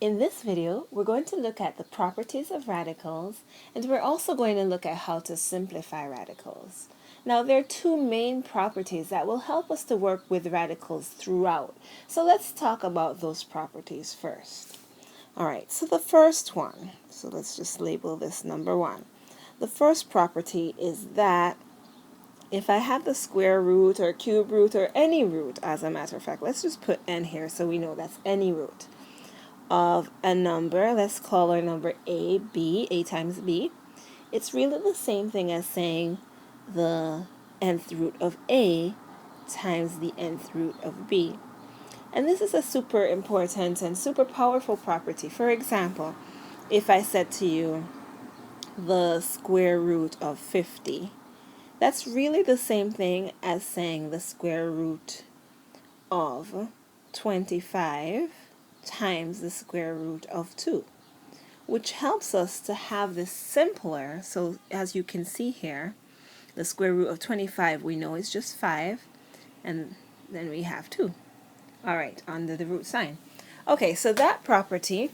In this video, we're going to look at the properties of radicals, and we're also going to look at how to simplify radicals. Now, there are two main properties that will help us to work with radicals throughout. So let's talk about those properties first. All right, so the first one, so let's just label this number 1. The first property is that if I have the square root or cube root or any root, as a matter of fact, let's just put n here so we know that's any root of a number, let's call our number a, b, a times b, it's really the same thing as saying the nth root of a times the nth root of b. And this is a super important and super powerful property. For example, if I said to you the square root of 50, that's really the same thing as saying the square root of 25 times the square root of 2, which helps us to have this simpler. So as you can see here, the square root of 25 we know is just 5, and then we have 2. All right, under the root sign. Okay, so that property,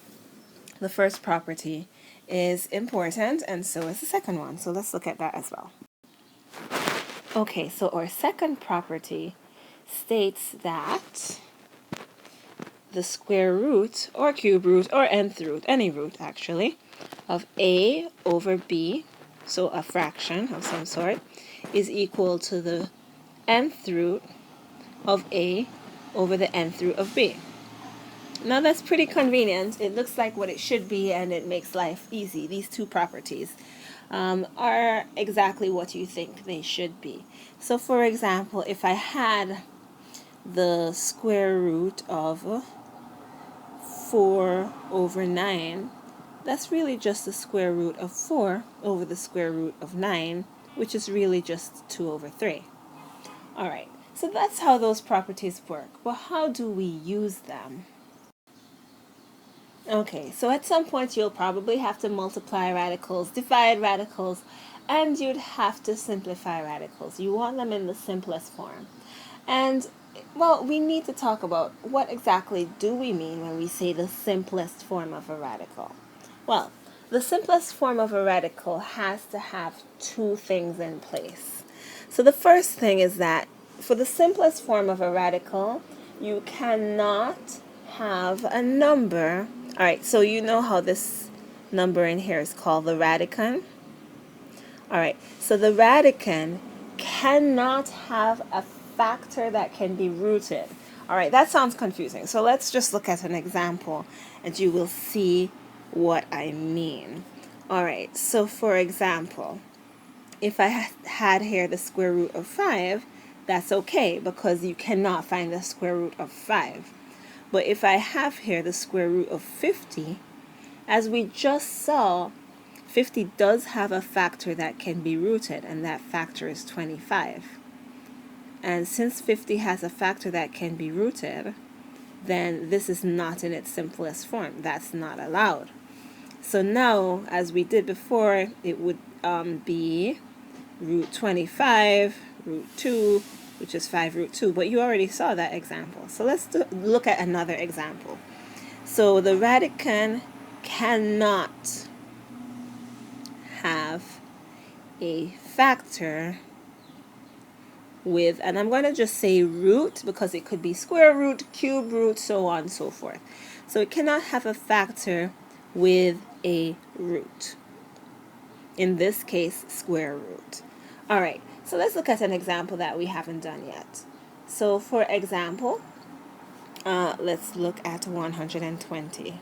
the first property, is important, and so is the second one. So let's look at that as well. Okay, so our second property states that the square root or cube root or nth root, any root actually, of a over b, so a fraction of some sort, is equal to the nth root of a over the nth root of b. Now that's pretty convenient. It looks like what it should be, and it makes life easy. These two properties are exactly what you think they should be. So for example, if I had the square root of 4 over 9, that's really just the square root of 4 over the square root of 9, which is really just 2 over 3. All right, so that's how those properties work. But how do we use them? Okay, so at some point you'll probably have to multiply radicals, divide radicals, and you'd have to simplify radicals. You want them in the simplest form. And, well, we need to talk about what exactly do we mean when we say the simplest form of a radical. Well, the simplest form of a radical has to have two things in place. So the first thing is that for the simplest form of a radical, you cannot have a number. All right, so you know how this number in here is called the radicand? All right, so the radicand cannot have a factor that can be rooted. All right, that sounds confusing. So let's just look at an example and you will see what I mean. All right, so for example, if I had here the square root of 5, that's okay because you cannot find the square root of 5. But if I have here the square root of 50, as we just saw, 50 does have a factor that can be rooted, and that factor is 25. And since 50 has a factor that can be rooted, then this is not in its simplest form. That's not allowed. So now, as we did before, it would be root 25, root 2, which is 5 root 2. But you already saw that example. So let's look at another example. So the radicand cannot have a factor with, and I'm going to just say root because it could be square root, cube root, so on and so forth. So it cannot have a factor with a root. In this case, square root. All right, so let's look at an example that we haven't done yet. So for example, let's look at 120.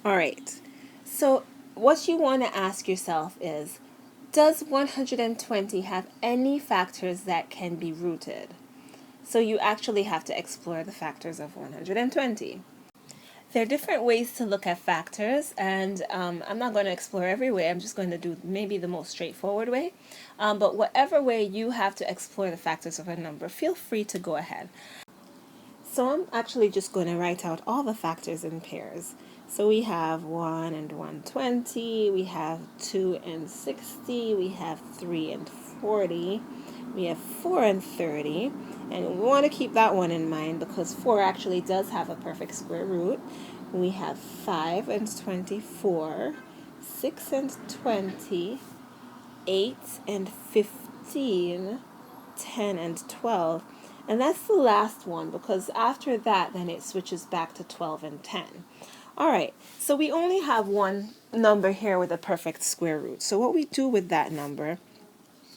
All right, so what you want to ask yourself is, does 120 have any factors that can be rooted? So you actually have to explore the factors of 120. There are different ways to look at factors, and I'm not going to explore every way. I'm just going to do maybe the most straightforward way. But whatever way you have to explore the factors of a number, feel free to go ahead. So I'm actually just going to write out all the factors in pairs. So we have 1 and 120, we have 2 and 60, we have 3 and 40, We have 4 and 30, and we want to keep that one in mind because 4 actually does have a perfect square root. We have 5 and 24, 6 and 20, 8 and 15, 10 and 12. And that's the last one because after that, then it switches back to 12 and 10. All right, so we only have one number here with a perfect square root. So what we do with that number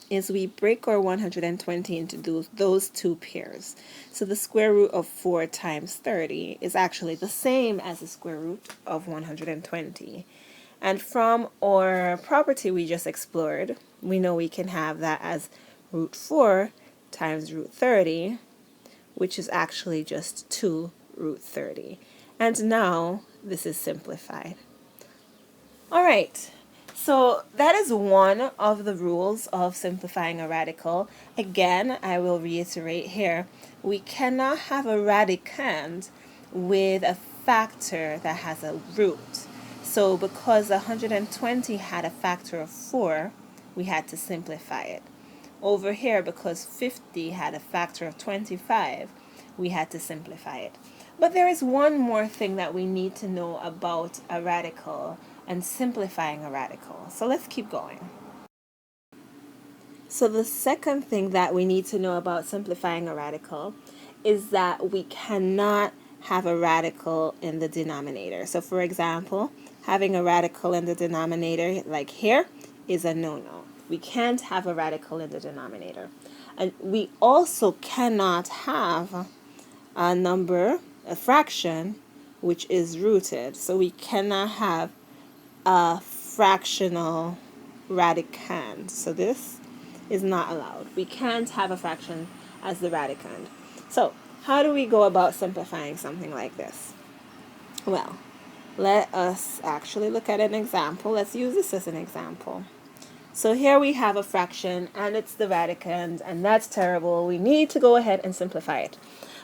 is we break our 120 into those two pairs. So the square root of 4 times 30 is actually the same as the square root of 120. And from our property we just explored, we know we can have that as root 4 times root 30, which is actually just 2 root 30. And now this is simplified. All right, so that is one of the rules of simplifying a radical. Again, I will reiterate here, we cannot have a radicand with a factor that has a root. So because 120 had a factor of 4, we had to simplify it. Over here, because 50 had a factor of 25, we had to simplify it. But there is one more thing that we need to know about a radical and simplifying a radical. So let's keep going. So the second thing that we need to know about simplifying a radical is that we cannot have a radical in the denominator. So for example, having a radical in the denominator, like here, is a no-no. We can't have a radical in the denominator. And we also cannot have a number, a fraction, which is rooted. So we cannot have a fractional radicand. So this is not allowed. We can't have a fraction as the radicand. So how do we go about simplifying something like this? Well, let us actually look at an example. Let's use this as an example. So here we have a fraction and it's the radicand, and that's terrible. We need to go ahead and simplify it.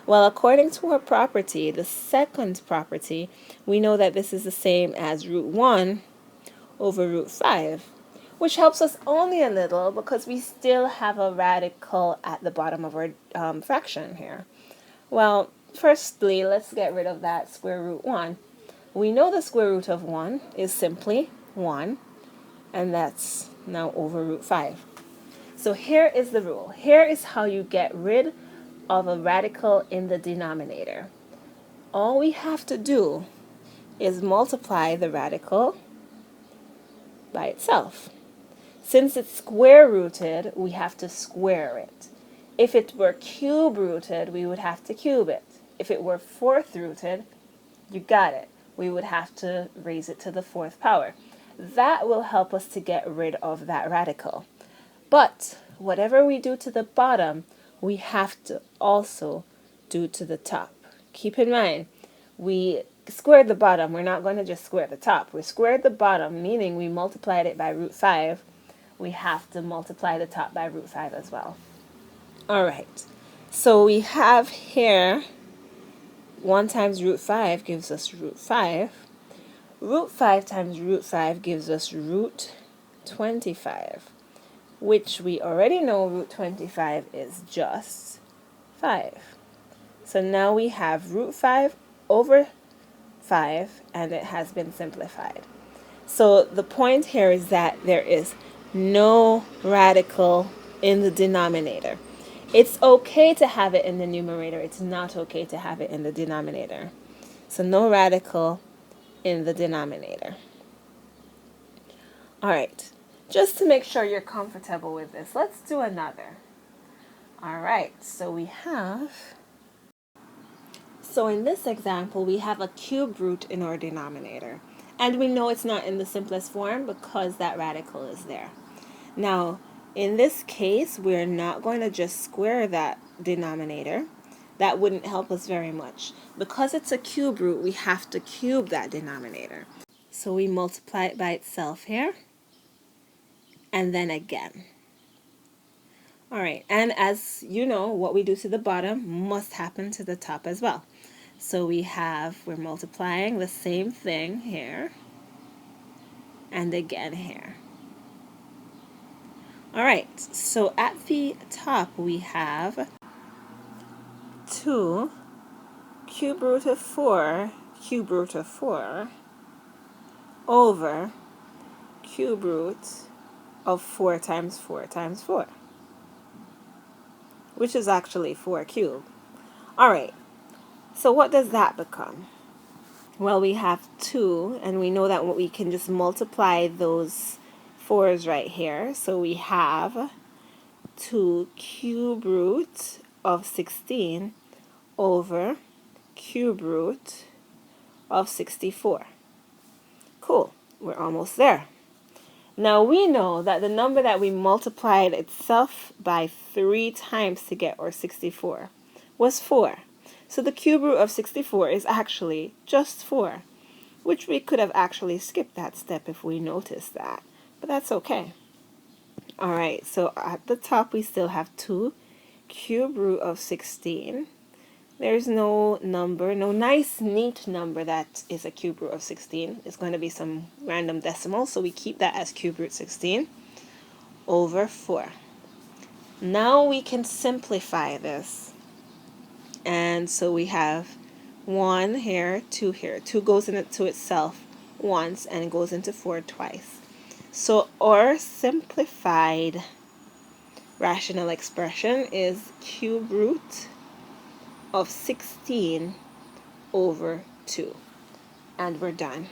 Well, according to our property, the second property, we know that this is the same as root 1 over root 5, which helps us only a little because we still have a radical at the bottom of our fraction here. Well, firstly, let's get rid of that square root 1. We know the square root of 1 is simply 1, and that's now over root 5. So here is the rule. Here is how you get rid of a radical in the denominator. All we have to do is multiply the radical by itself. Since it's square rooted, we have to square it. If it were cube rooted, we would have to cube it. If it were fourth rooted, you got it. We would have to raise it to the fourth power. That will help us to get rid of that radical. But whatever we do to the bottom, we have to also do to the top. Keep in mind, we squared the bottom. We're not going to just square the top. We squared the bottom, meaning we multiplied it by root 5. We have to multiply the top by root 5 as well. All right. So we have here 1 times root 5 gives us root 5. Root 5 times root 5 gives us root 25, which we already know root 25 is just 5. So now we have root 5 over 5, and it has been simplified. So the point here is that there is no radical in the denominator. It's okay to have it in the numerator. It's not okay to have it in the denominator. So no radical in the denominator. All right. Just to make sure you're comfortable with this, let's do another. All right. So in this example, we have a cube root in our denominator. And we know it's not in the simplest form because that radical is there. Now, in this case, we're not going to just square that denominator. That wouldn't help us very much. Because it's a cube root, we have to cube that denominator. So we multiply it by itself here, and then again. All right, and as you know, what we do to the bottom must happen to the top as well. So we're multiplying the same thing here, and again here. All right, so at the top we have 2 cube root of 4 cube root of 4 over cube root of 4 times 4 times 4, which is actually 4 cubed. All right, so what does that become? Well, we have 2, and we know that we can just multiply those 4's right here. So we have 2 cube root of 16 over cube root of 64. Cool, we're almost there. Now we know that the number that we multiplied itself by 3 times to get our 64 was 4. So the cube root of 64 is actually just 4, which we could have actually skipped that step if we noticed that, but that's okay. All right, so at the top we still have 2 cube root of 16. There's no number, no nice neat number that is a cube root of 16. It's going to be some random decimal, so we keep that as cube root 16 over 4. Now we can simplify this. And so we have 1 here, 2 here. 2 goes into itself once and goes into 4 twice. So our simplified rational expression is cube root of 16 over 2. And we're done.